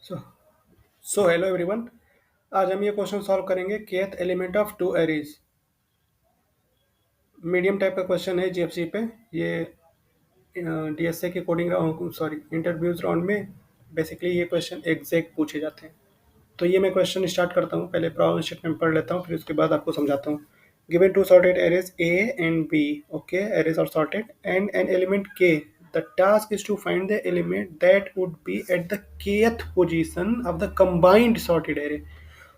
So hello everyone. आज हम ये क्वेश्चन सॉल्व करेंगे kth element of two arrays. Medium type का क्वेश्चन है जीएफसी पे। ये डीएसए के कोडिंग सॉरी इंटरव्यूज राउंड में बेसिकली ये क्वेश्चन एग्जैक्ट पूछे जाते हैं। तो ये मैं क्वेश्चन स्टार्ट करता हूँ, पहले प्रॉब्लम स्टेटमेंट पढ़ लेता हूँ, फिर उसके बाद आपको समझाता हूँ। Given two sorted arrays A and B, okay, arrays are sorted and an element K, the task is to find the element that would be at the kth position of the combined sorted array.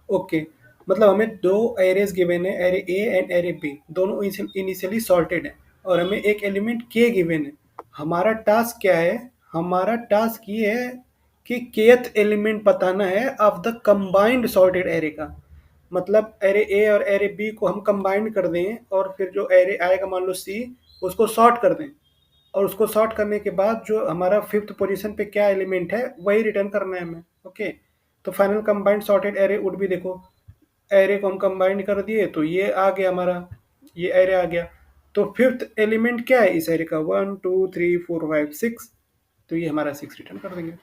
Okay, मतलब हमें दो arrays given है, array A and array B, दोनों initially sorted है और हमें एक element के गिवन है। हमारा टास्क क्या है? हमारा टास्क ये है कि केथ एलिमेंट बताना है of the combined sorted array का। मतलब एरे ए और एरे बी को हम कंबाइंड कर दें और फिर जो एरे आएगा मान लो सी, उसको सॉर्ट कर दें और उसको सॉर्ट करने के बाद जो हमारा फिफ्थ पोजीशन पे क्या एलिमेंट है वही रिटर्न करना है हमें। ओके, तो final combined sorted array would भी, देखो एरे को हम कंबाइंड कर दिए तो ये आ गया हमारा, ये एरे आ गया। तो फिफ्थ एलिमेंट क्या है इस एरे का? 1 2 3 4 5 6, तो ये हमारा 6 रिटर्न कर देंगे।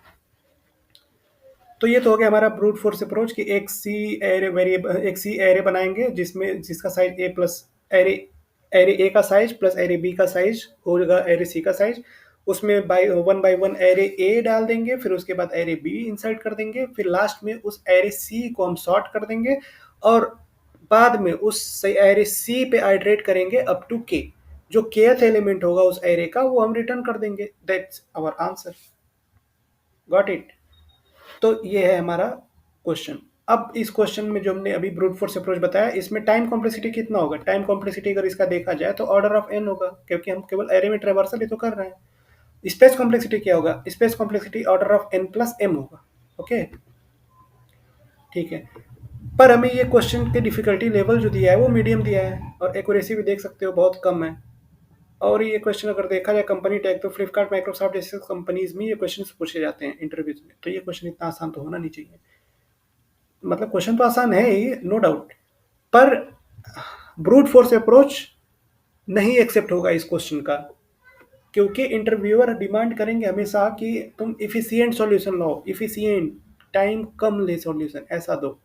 तो ये तो हो गया हमारा ब्रूट फोर्स अप्रोच कि एक सी एरे वेरिएबल, एक सी एरे बनाएंगे जिसमें जिसका size A plus array, array A का साइज प्लस एरे बी का साइज होगा एरे सी का साइज। उसमें बाई वन एरे ए डाल देंगे, फिर उसके बाद एरे बी इंसर्ट कर देंगे, फिर लास्ट में उस एरे सी को हम सॉर्ट कर देंगे और बाद में उस एरे सी पे आइटरेट करेंगे अप टू के। जो केथ एलिमेंट होगा उस एरे का वो हम रिटर्न कर देंगे। That's our answer. Got it? तो ये है हमारा क्वेश्चन। अब इस क्वेश्चन में जो हमने अभी ब्रूट फोर्स अप्रोच बताया, इसमें टाइम कॉम्प्लेक्सिटी कितना होगा? टाइम कॉम्प्लेक्सिटी अगर इसका देखा जाए तो ऑर्डर ऑफ एन होगा, क्योंकि हम केवल एरे में ट्रेवर्सल ही तो कर रहे हैं। स्पेस कॉम्प्लेक्सिटी क्या होगा? Space complexity order of N plus M होगा। ओके, ठीक है। पर हमें ये क्वेश्चन के डिफिकल्टी लेवल जो दिया है वो मीडियम दिया है और एक्यूरेसी भी देख सकते हो बहुत कम है। और ये क्वेश्चन अगर देखा जाए कंपनी टैग, तो फ्लिपकार्ट माइक्रोसॉफ्ट जैसे कंपनीज में ये क्वेश्चन पूछे जाते हैं इंटरव्यूज में, तो ये क्वेश्चन इतना आसान तो होना नहीं चाहिए। मतलब क्वेश्चन तो आसान है ही, नो डाउट, पर ब्रूट फोर्स अप्रोच नहीं एक्सेप्ट होगा इस क्वेश्चन का, क्योंकि इंटरव्यूअर डिमांड करेंगे हमेशा कि तुम इफिशिएंट सॉल्यूशन लो, इफिशिएंट, टाइम कम ले सॉल्यूशन ऐसा दो।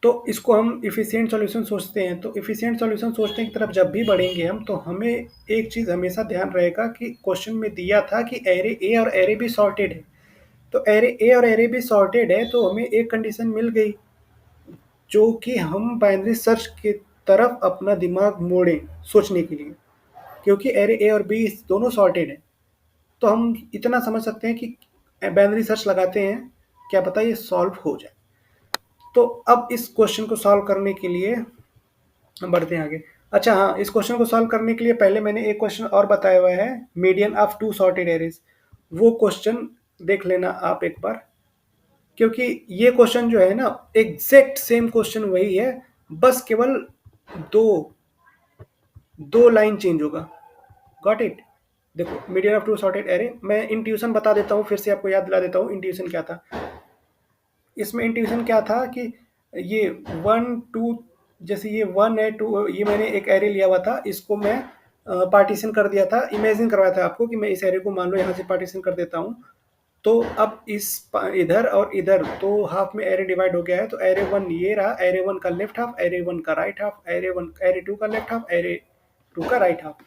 तो इसको हम इफिशिएंट सॉल्यूशन सोचते हैं, तो इफिशिएंट सॉल्यूशन सोचने की तरफ जब भी बढ़ेंगे हम, तो हमें एक चीज़ हमेशा ध्यान रहेगा कि क्वेश्चन में दिया था कि एरे ए और एरे बी सॉर्टेड है। तो एरे ए और एरे बी सॉर्टेड है तो हमें एक कंडीशन मिल गई, जो कि हम बाइनरी सर्च की तरफ अपना दिमाग मोड़ें सोचने के लिए, क्योंकि एरे ए और बी दोनों सॉर्टेड है। तो हम इतना समझ सकते हैं कि बाइनरी सर्च लगाते हैं, क्या पता ये सॉल्व हो जाए। तो अब इस क्वेश्चन को सॉल्व करने के लिए हम बढ़ते हैं आगे। अच्छा हाँ, इस क्वेश्चन को सॉल्व करने के लिए पहले मैंने एक क्वेश्चन और बताया हुआ है, median of two sorted arrays. वो क्वेश्चन देख लेना आप एक बार, क्योंकि ये क्वेश्चन जो है ना एग्जैक्ट सेम क्वेश्चन वही है, बस केवल दो दो लाइन चेंज होगा। Got it? देखो median of two sorted array, मैं इंट्यूशन बता देता हूँ, फिर से आपको याद दिला देता हूँ इंट्यूशन क्या था। इसमें इंट्यूशन क्या था कि ये 1 2, जैसे ये 1 है 2, ये मैंने एक एरे लिया हुआ था, इसको मैं पार्टीशन कर दिया था, इमेजिन करवाया था आपको कि मैं इस एरे को मान लो यहाँ से पार्टीशन कर देता हूँ। तो अब इधर और इधर तो हाफ में एरे डिवाइड हो गया है, तो एरे वन ये रहा, एरे वन का लेफ्ट हाफ, एरे वन का राइट हाफ, एरे टू का लेफ्ट हाफ, एरे टू का राइट हाफ।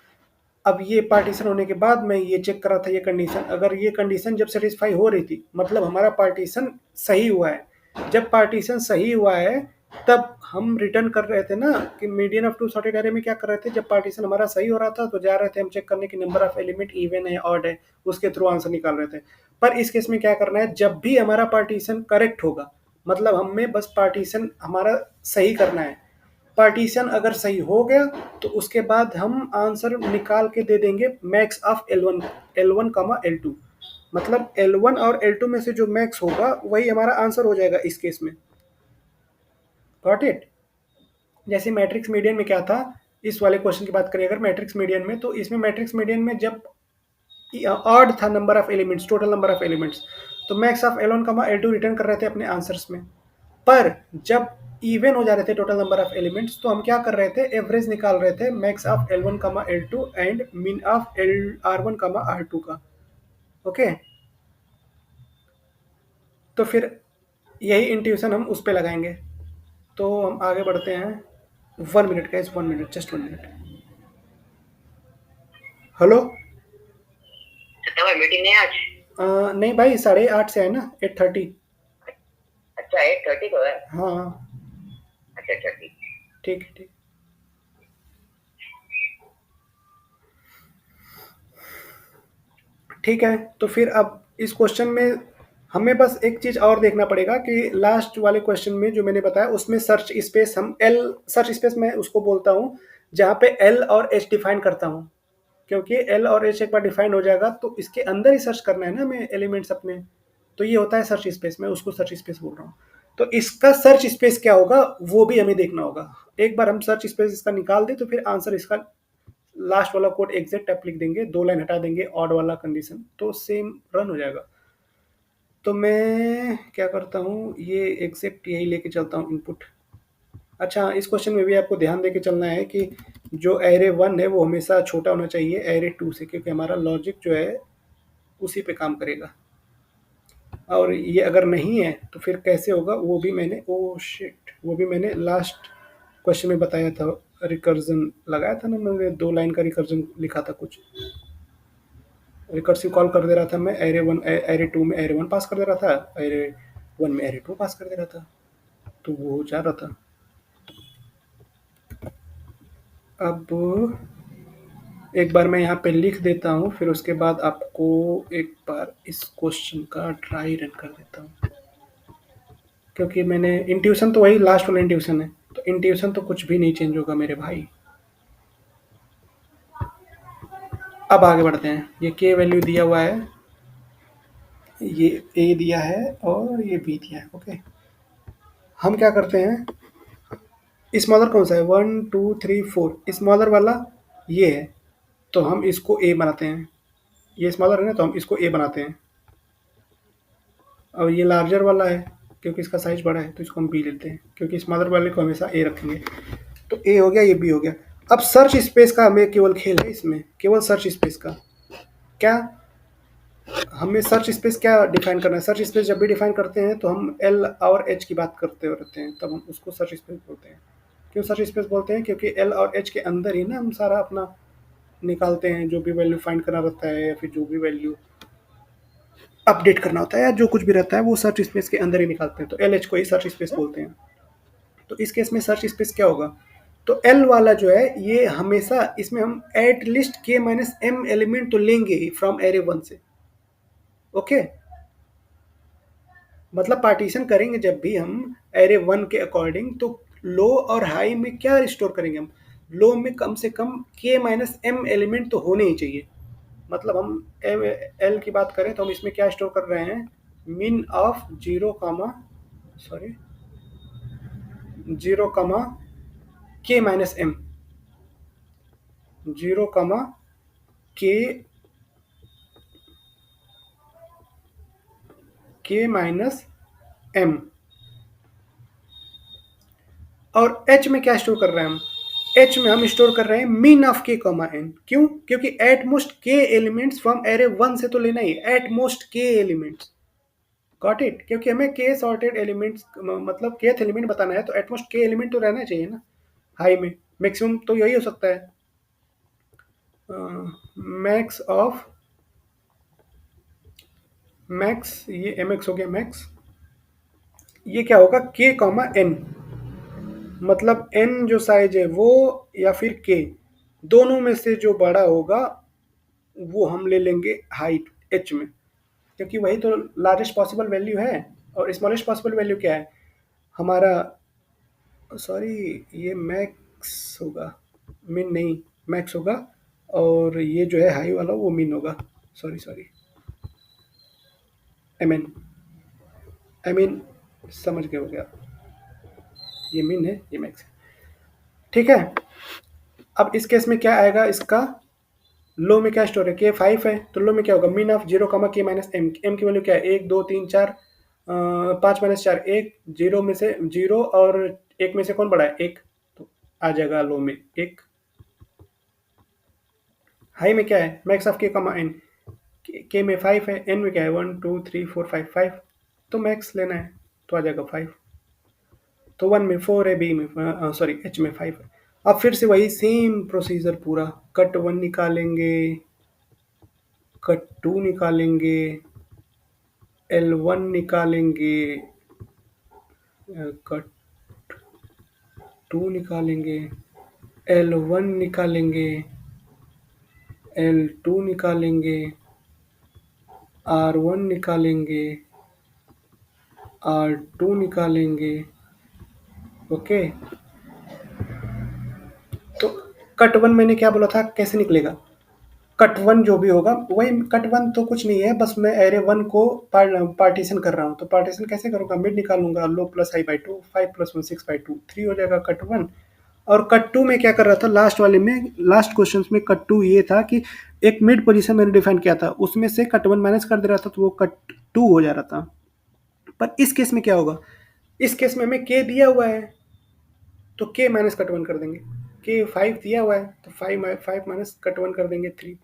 अब ये पार्टीशन होने के बाद मैं ये चेक कर रहा था ये कंडीशन, अगर ये कंडीशन जब सेटिस्फाई हो रही थी मतलब हमारा पार्टीशन सही हुआ है। जब पार्टीशन सही हुआ है तब हम रिटर्न कर रहे थे ना कि median of two sorted array में क्या कर रहे थे, जब पार्टीशन हमारा सही हो रहा था तो जा रहे थे हम चेक करने की नंबर ऑफ एलिमेंट इवन है ऑड है, उसके थ्रू आंसर निकाल रहे थे। पर इस केस में क्या करना है, जब भी हमारा पार्टीशन करेक्ट होगा, मतलब हमें बस पार्टीशन हमारा सही करना है। पार्टीशन अगर सही हो गया तो उसके बाद हम आंसर निकाल के दे देंगे max of L one comma L2। मतलब L1 और L2 में से जो मैक्स होगा वही हमारा आंसर हो जाएगा इस केस में। Got it? जैसे मैट्रिक्स मीडियन में क्या था, इस वाले क्वेश्चन की बात करें अगर मैट्रिक्स मीडियन में, तो इसमें मैट्रिक्स मीडियन में जब ऑड था number of elements, total number of elements, तो मैक्स ऑफ L1 कमा L2 रिटर्न कर रहे थे अपने आंसर्स में। पर जब इवन हो जा रहे थे टोटल नंबर ऑफ एलिमेंट्स, तो हम क्या कर रहे थे, एवरेज निकाल रहे थे मैक्स ऑफ L1 कमा L2 एंड मिन ऑफ R1 कमा R2 का। ओके, तो फिर यही इंट्यूशन हम उस पे लगाएंगे। तो हम आगे बढ़ते हैं। 1 मिनट का, इस 1 मिनट, जस्ट 1 मिनट। हेलो। अच्छा भाई, मीटिंग नहीं है आज? नहीं भाई, 8:30 से है ना, 8:30। अच्छा, 8:30 को है? हाँ। अच्छा अच्छा, ठीक। ठीक है, ठीक। ठीक है, तो फिर अब इस क्वेश्चन में हमें बस एक चीज़ और देखना पड़ेगा कि लास्ट वाले क्वेश्चन में जो मैंने बताया उसमें सर्च स्पेस, हम एल सर्च स्पेस मैं उसको बोलता हूँ जहाँ पे एल और एच डिफाइन करता हूँ। क्योंकि एल और एच एक बार डिफाइन हो जाएगा तो इसके अंदर ही सर्च करना है ना हमें एलिमेंट्स अपने। तो ये होता है सर्च स्पेस, मैं उसको सर्च स्पेस बोल रहा हूँ। तो इसका सर्च स्पेस क्या होगा वो भी हमें देखना होगा। एक बार हम सर्च स्पेस इसका निकाल दें तो फिर आंसर इसका लास्ट वाला कोड एग्जैक्ट आप लिख देंगे, 2 लाइन हटा देंगे ऑड वाला कंडीशन, तो सेम रन हो जाएगा। तो मैं क्या करता हूँ, ये एग्जैक्ट यही लेके चलता हूँ इनपुट। अच्छा, इस क्वेश्चन में भी आपको ध्यान देके चलना है कि जो एरे 1 है वो हमेशा छोटा होना चाहिए एरे 2 से, क्योंकि हमारा लॉजिक जो है उसी पे काम करेगा। और ये अगर नहीं है तो फिर कैसे होगा वो भी मैंने, ओ शिट, वो भी मैंने लास्ट क्वेश्चन में बताया था। रिकर्जन लगाया था ना मैंने, 2 लाइन का रिकर्जन लिखा था कुछ। रिकर्सिव कॉल कर दे रहा था मैं, एरे टू में एरे 1 पास कर दे रहा था, एरे 1 में एरे 2 पास कर दे रहा था। तो वो हो जा रहा था। अब एक बार मैं यहाँ पे लिख देता हूँ, फिर उसके बाद आपको एक बार इस क्वेश्चन का ट्राई रन कर देता हूँ। क्योंकि मैंने इंट्यूशन तो वही लास्ट वाला इंट्यूशन है, तो इंट्यूशन तो कुछ भी नहीं चेंज होगा मेरे भाई। अब आगे बढ़ते हैं। ये के वैल्यू दिया हुआ है, ये ए दिया है और ये बी दिया है। ओके, हम क्या करते हैं, स्मॉलर कौन सा है, 1 2 3 4, स्मॉलर वाला ये है, तो हम इसको ए बनाते हैं। ये स्मॉलर है ना, तो हम इसको ए बनाते हैं। और ये लार्जर वाला है, क्योंकि इसका साइज बड़ा है तो इसको हम बी लेते हैं, क्योंकि स्मॉलर वाले को हमेशा ए रखेंगे। तो ए हो गया, ये बी हो गया। अब सर्च स्पेस का हमें केवल खेल है इसमें, केवल सर्च स्पेस का। क्या हमें सर्च स्पेस क्या डिफाइन करना है, सर्च स्पेस जब भी डिफाइन करते हैं तो हम एल और एच की बात करते रहते हैं, तब हम उसको सर्च स्पेस बोलते हैं। क्यों सर्च स्पेस बोलते हैं, क्योंकि एल और एच के अंदर ही ना हम सारा अपना निकालते हैं, जो भी वैल्यू फाइंड करना रहता है या फिर जो भी वैल्यू अपडेट करना होता है या जो कुछ भी रहता है वो सर्च स्पेस के अंदर ही निकालते हैं। तो एल एच को ही सर्च स्पेस बोलते हैं। तो इस केस में सर्च स्पेस क्या होगा, तो एल वाला जो है ये हमेशा इसमें हम एट लिस्ट के माइनस एम एलिमेंट तो लेंगे ही फ्रॉम एरे 1 से। ओके, मतलब पार्टीशन करेंगे जब भी हम एरे 1 के अकॉर्डिंग, तो लो और हाई में क्या स्टोर करेंगे हम, लो में कम से कम के माइनस एम एलिमेंट तो होने ही चाहिए। मतलब हम एल की बात करें तो हम इसमें क्या स्टोर कर रहे हैं, min of zero comma, sorry, zero comma K minus M, zero comma के, के माइनस एम। और एच में क्या स्टोर कर रहे हैं हम, एच में हम स्टोर कर रहे हैं मीन ऑफ के कॉमा एन। क्यों, क्योंकि एट मोस्ट के एलिमेंट्स फ्रॉम एरे 1 से तो लेना ही, एट मोस्ट के एलिमेंट्स। गॉट इट, क्योंकि हमें के सॉर्टेड एलिमेंट्स मतलब केथ एलिमेंट बताना है तो एटमोस्ट के एलिमेंट तो रहना चाहिए ना हाई में। मैक्सिमम तो यही हो सकता है, मैक्स ऑफ, मैक्स ये एम एक्स हो गया मैक्स। ये क्या होगा, के कॉमा एन, मतलब एन जो साइज है वो या फिर के, दोनों में से जो बड़ा होगा वो हम ले लेंगे हाइट एच में, क्योंकि वही तो लार्जेस्ट पॉसिबल वैल्यू है। और स्मॉलेस्ट पॉसिबल वैल्यू क्या है हमारा, सॉरी, ये मैक्स होगा, मिन नहीं, मैक्स होगा। और ये जो है हाई वाला वो मिन होगा, सॉरी सॉरी, आई मीन समझ गए हो गया, ये मिन है ये मैक्स है। ठीक है, अब इस केस में क्या आएगा, इसका लो में क्या स्टोर है, के 5 है, तो लो में क्या होगा, मीन ऑफ जीरो कमा के माइनस एम। एम की वैल्यू क्या है, 1 2 3 4, 5 - 4 1, जीरो में से जीरो और एक में से कौन बड़ा है, एक, तो आ जाएगा लो में एक। हाई में क्या है, मैक्स ऑफ के कमा एन, के में 5 है, एन में क्या है 1 2 3 4 5 5, तो मैक्स लेना है, तो आ जाएगा 5। तो 1 में 4 है, बी में सॉरी एच में 5 है। अब फिर से वही सेम प्रोसीजर पूरा, कट 1 निकालेंगे, कट 2 निकालेंगे, L1 निकालेंगे, कट 2 निकालेंगे, L1 निकालेंगे, L2 निकालेंगे, R1 निकालेंगे, R2 निकालेंगे। ओके, तो कट 1 मैंने क्या बोला था, कैसे निकलेगा? कट 1 जो भी होगा वही कट 1, तो कुछ नहीं है, बस मैं एरे 1 को पार्टीशन कर रहा हूँ। तो पार्टीशन कैसे करूँगा, मिड निकालूंगा, low plus I by 2, 5 plus 1 6 by 2, 3 हो जाएगा कट 1। और कट 2 में क्या कर रहा था, लास्ट वाले में, लास्ट क्वेश्चन में कट 2 ये था कि एक मिड पोजीशन मैंने डिफाइन किया था, उसमें से कट 1 माइनस कर दे रहा था, तो वो कट 2 हो जा रहा था। पर इस केस में क्या होगा, इस केस में हमें के दिया हुआ है, तो के माइनस कट 1 कर देंगे। के 5 दिया हुआ है, तो 5 माइनस कट 1 कर देंगे 3,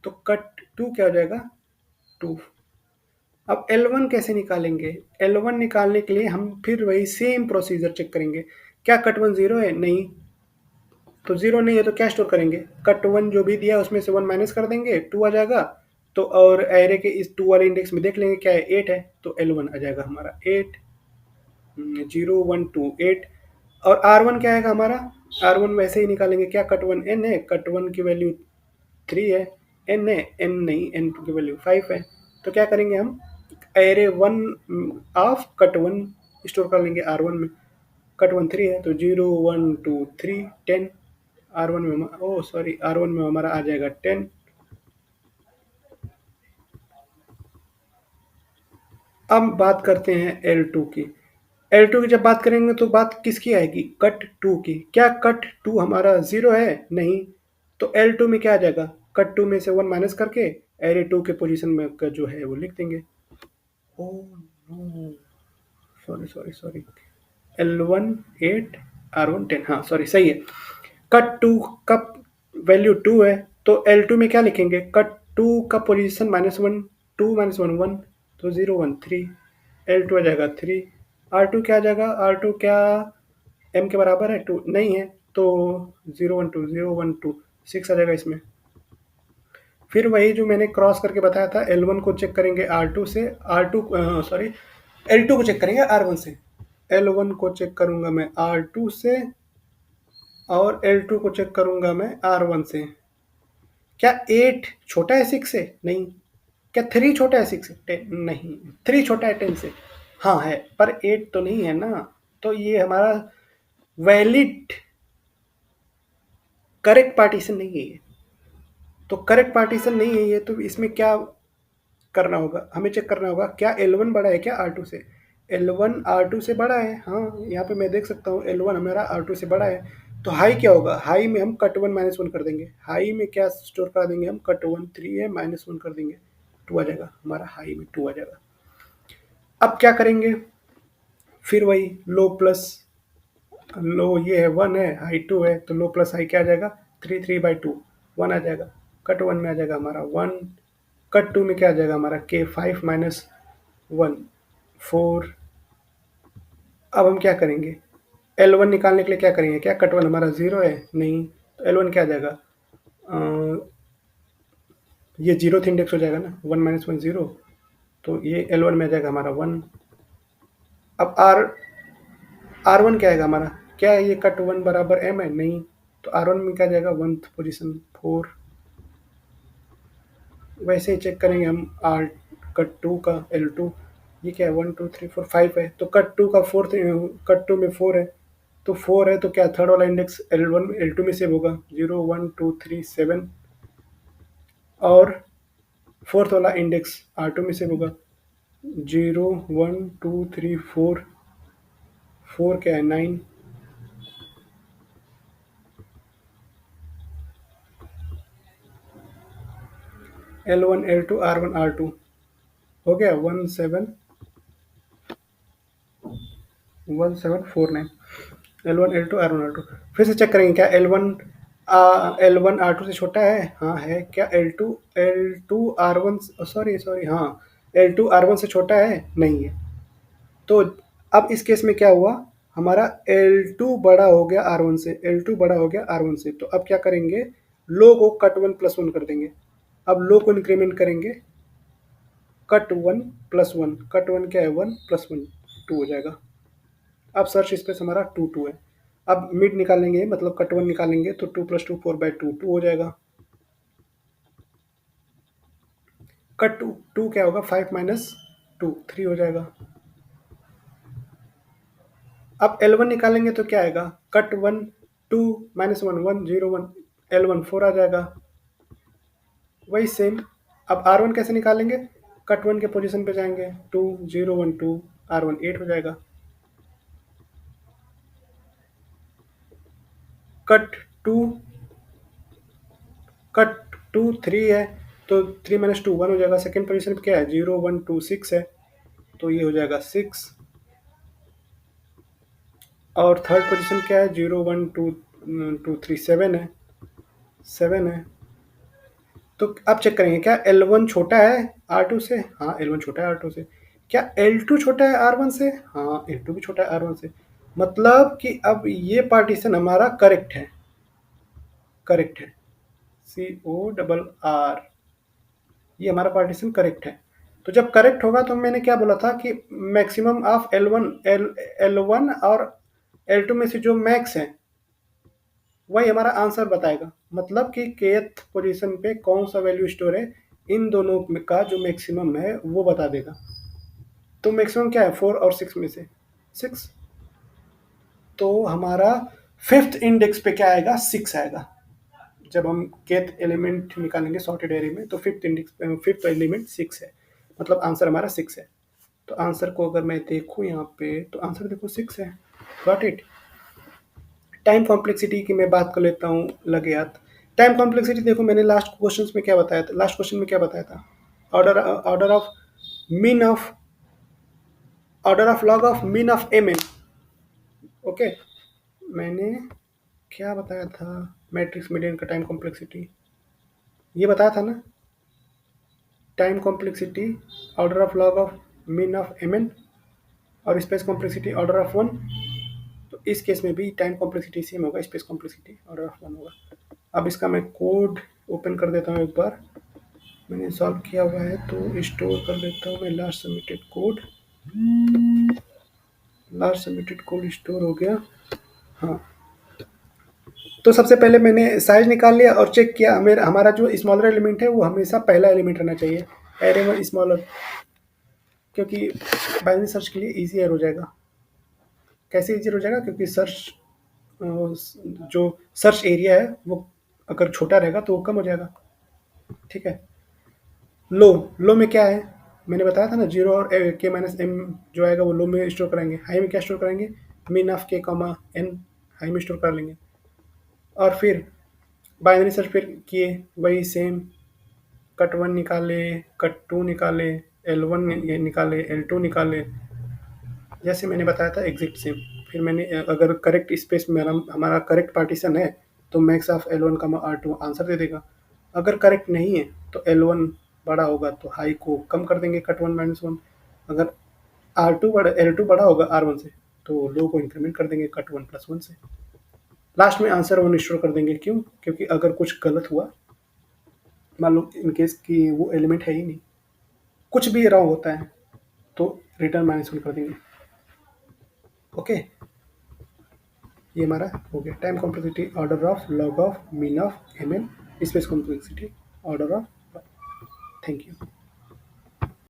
तो कट 2 क्या हो जाएगा, 2। अब L1 कैसे निकालेंगे, L1 निकालने के लिए हम फिर वही सेम प्रोसीजर चेक करेंगे। क्या कट 1 0 है, नहीं, तो 0 नहीं है तो क्या स्टोर करेंगे, कट 1 जो भी दिया उसमें से 1 माइनस कर देंगे, 2 आ जाएगा। तो और एरे के इस 2 वाले इंडेक्स में देख लेंगे क्या है, 8 है, तो L1 आ जाएगा हमारा 8, 0 1 2 8। और R1 क्या आएगा हमारा, R1 वैसे ही निकालेंगे, क्या कट 1 n है, कट 1 की वैल्यू 3 है, n है, n नहीं, n2 की वैल्यू 5 है। तो क्या करेंगे हम, एरे 1 ऑफ कट 1 स्टोर कर लेंगे R1 में। कट 1 3 है, तो 0 1 2 3 10। R1 में R1 में हमारा आ जाएगा 10। अब बात करते हैं L2 की। L2 की जब बात करेंगे तो बात किसकी आएगी, कट 2 की। क्या कट 2 हमारा 0 है, नहीं, तो L2 में क्या आ जाएगा, कट 2 में से 1 माइनस करके एरे 2 के पोजीशन में का जो है वो लिख देंगे। Oh no, sorry sorry sorry, L1 8, R1 10, हाँ सॉरी सही है। कट 2 का वैल्यू 2 है, तो L2 में क्या लिखेंगे, कट 2 का पोजीशन -1, 2 - 1 1, तो 0 1 3, L2 आ जाएगा 3। R2 क्या आ जाएगा, R2 क्या M के बराबर है, 2 नहीं है, तो 0 1 2 0 1 2 6 आ जाएगा इसमें। फिर वही जो मैंने क्रॉस करके बताया था, L1 को चेक करेंगे R2 से, R2 सॉरी L2 को चेक करेंगे R1 से, L1 को चेक करूंगा मैं R2 से, और L2 को चेक करूंगा मैं R1 से। क्या 8 छोटा है 6 से, नहीं। क्या 3 छोटा है 6 से, 10 नहीं। 3 छोटा है 10 से, हाँ है, पर 8 तो नहीं है ना। तो ये हमारा वैलिड करेक्ट पार्टीशन नहीं है ये, तो करेक्ट पार्टीशन नहीं है ये, तो इसमें क्या करना होगा, हमें चेक करना होगा क्या L1 बड़ा है क्या R2 से। L1 R2 से बड़ा है, हाँ यहाँ पे मैं देख सकता हूँ L1 हमारा R2 से बड़ा है। तो हाई क्या होगा, हाई में हम कट 1 -1 कर देंगे, हाई में क्या स्टोर कर देंगे हम, कट 1 3 है, -1 कर देंगे, 2 आ जाएगा हमारा, हाई में 2 आ जाएगा। अब क्या करेंगे, फिर वही लो प्लस लो, ये है 1 है, हाई 2 है, तो लो प्लस हाई क्या आ जाएगा, 3 3 बाई 2 1 आ जाएगा। कट 1 में आ जाएगा हमारा 1, कट 2 में क्या आ जाएगा हमारा, के 5 माइनस 1 4। अब हम क्या करेंगे, L1 निकालने के लिए क्या करेंगे, क्या कट 1 हमारा 0 है, नहीं, तो L1 क्या आ जाएगा, ये 0th इंडेक्स हो जाएगा ना, 1 - 1 0, तो ये L1 में आ जाएगा हमारा 1। अब R1 क्या आएगा हमारा, क्या है ये कट 1 बराबर M है, नहीं, तो R1 में क्या आ जाएगा, 1th पोजीशन 4। वैसे ही चेक करेंगे हम R कट 2 का L2, ये क्या है 1 2 3 4 5 है, तो कट 2 का 4th, कट 2 में 4 है, तो 4 है, तो क्या थर्ड वाला इंडेक्स L1 L2 में सेव होगा, 0 1 2 3 7, और फोर्थ वाला इंडेक्स R2 में सेव होगा, 0 1 2 3 4, 4 क्या है 9। L1 L2 R1 R2 हो गया 1 7 1 7 4 9, L1 L2 R1 R2। फिर से चेक करेंगे क्या L1 R2 से छोटा है, हाँ है, क्या L2 R1 सॉरी सॉरी हाँ, L2 R1 से छोटा है, नहीं है, तो अब इस केस में क्या हुआ, हमारा L2 बड़ा हो गया R1 से, L2 बड़ा हो गया R1 से। तो अब क्या करेंगे, लो को कट 1 प्लस 1 कर देंगे। अब लो को इंक्रीमेंट करेंगे, कट 1 प्लस 1, कट 1 क्या है 1 प्लस 1 2 हो जाएगा। अब सर्च स्पेस हमारा 2 2 है। अब मिड निकालेंगे, मतलब कट 1 निकालेंगे, तो 2 प्लस 2 4/2 2 हो जाएगा। कट 2 2 क्या होगा, 5 माइनस 2 3 हो जाएगा। अब L1 निकालेंगे तो क्या आएगा, कट 1 2 माइनस 1 1 0 1, L1 4 आ जाएगा। वही सेम। अब R1 कैसे निकालेंगे, कट 1 के पोजीशन पे जाएंगे, 2 0 1 2, R1 8 हो जाएगा। कट 2 कट 2 3 है, तो 3 माइनस 2 1 हो जाएगा। सेकेंड पोजीशन पे क्या है, 0 1 2 6 है, तो ये हो जाएगा 6। और थर्ड पोजीशन क्या है, 0 1 2 2 3 7 है, 7 है। तो अब चेक करेंगे, क्या L1 छोटा है R2 से, हाँ L1 छोटा है R2 से। क्या L2 छोटा है R1 से, हाँ L2 भी छोटा है R1 से। मतलब कि अब ये पार्टीशन हमारा करेक्ट है, करेक्ट है, CORR, ये हमारा पार्टीशन करेक्ट है। तो जब करेक्ट होगा तो मैंने क्या बोला था कि मैक्सिमम ऑफ L1 और L2 में से जो मैक्स है वही हमारा आंसर बताएगा। मतलब कि kth पोजीशन पे कौन सा वैल्यू स्टोर है, इन दोनों का जो मैक्सिमम है वो बता देगा। तो मैक्सिमम क्या है, 4 और 6 में से 6, तो हमारा फिफ्थ इंडेक्स पे क्या आएगा, 6 आएगा। जब हम kth एलिमेंट निकालेंगे सॉर्टेड एरे में, तो फिफ्थ एलिमेंट 6 है, मतलब आंसर हमारा 6 है। तो आंसर को अगर मैं देखूँ यहाँ पे, तो आंसर देखो 6 है। Got it. टाइम कॉम्प्लेक्सिटी की मैं बात कर लेता हूँ लगे हाथ। टाइम कॉम्प्लेक्सिटी देखो, मैंने लास्ट क्वेश्चन में क्या बताया था, लास्ट क्वेश्चन में क्या बताया था, order of min of order of log of min of M N. Okay, मैंने क्या बताया था, मैट्रिक्स मीडियन का टाइम कॉम्प्लेक्सिटी ये बताया था ना, time complexity order of log of min of M N, और स्पेस कॉम्प्लेक्सिटी ऑर्डर ऑफ 1। तो इस केस में भी टाइम कॉम्प्लेक्सिटी सेम होगा, स्पेस कॉम्प्लेक्सिटी ऑर्डर ऑफ 1 होगा। अब इसका मैं कोड ओपन कर देता हूँ, एक बार मैंने सॉल्व किया हुआ है तो स्टोर कर लेता हूँ मैं। Last submitted code, last submitted code store हो गया। हाँ, तो सबसे पहले मैंने साइज निकाल लिया और चेक किया, मेरा हमारा जो स्मॉलर एलिमेंट है वो हमेशा पहला एलिमेंट रहना चाहिए, एरे में स्मॉलर, क्योंकि बाइनरी सर्च के लिए ईजी हो जाएगा। कैसे ईजी हो जाएगा, क्योंकि सर्च जो सर्च एरिया है वो अगर छोटा रहेगा तो वो कम हो जाएगा। ठीक है। लो, लो में क्या है, मैंने बताया था ना, 0 और के माइनस एम जो आएगा वो लो में स्टोर कराएंगे। हाई में क्या स्टोर कराएंगे, मीन ऑफ के कॉमा एन, हाई में स्टोर कर लेंगे। और फिर बाइनरी सर्च फिर किए, वही सेम, कट 1 निकाले, कट 2 निकाले, L1 निकाले, L2 निकाले, जैसे मैंने बताया था एग्जैक्ट सेम। फिर मैंने अगर करेक्ट स्पेस में हमारा करेक्ट पार्टीशन है तो मैक्स ऑफ L1 कमा R2 आंसर दे देगा। अगर करेक्ट नहीं है तो L1 बड़ा होगा तो हाई को कम कर देंगे, कट 1 माइनस 1। अगर L2 बड़ा होगा R1 से तो लो को इंक्रीमेंट कर देंगे, कट 1 प्लस 1 से। लास्ट में आंसर 1 स्टोर कर देंगे। क्यों, क्योंकि अगर कुछ गलत हुआ, मान लो इन केस कि वो एलिमेंट है ही नहीं, कुछ भी रॉन्ग होता है, तो रिटर्न -1 कर देंगे। ओके, ये हमारा हो गया time complexity order of log of min of M N, space complexity order of. Thank you.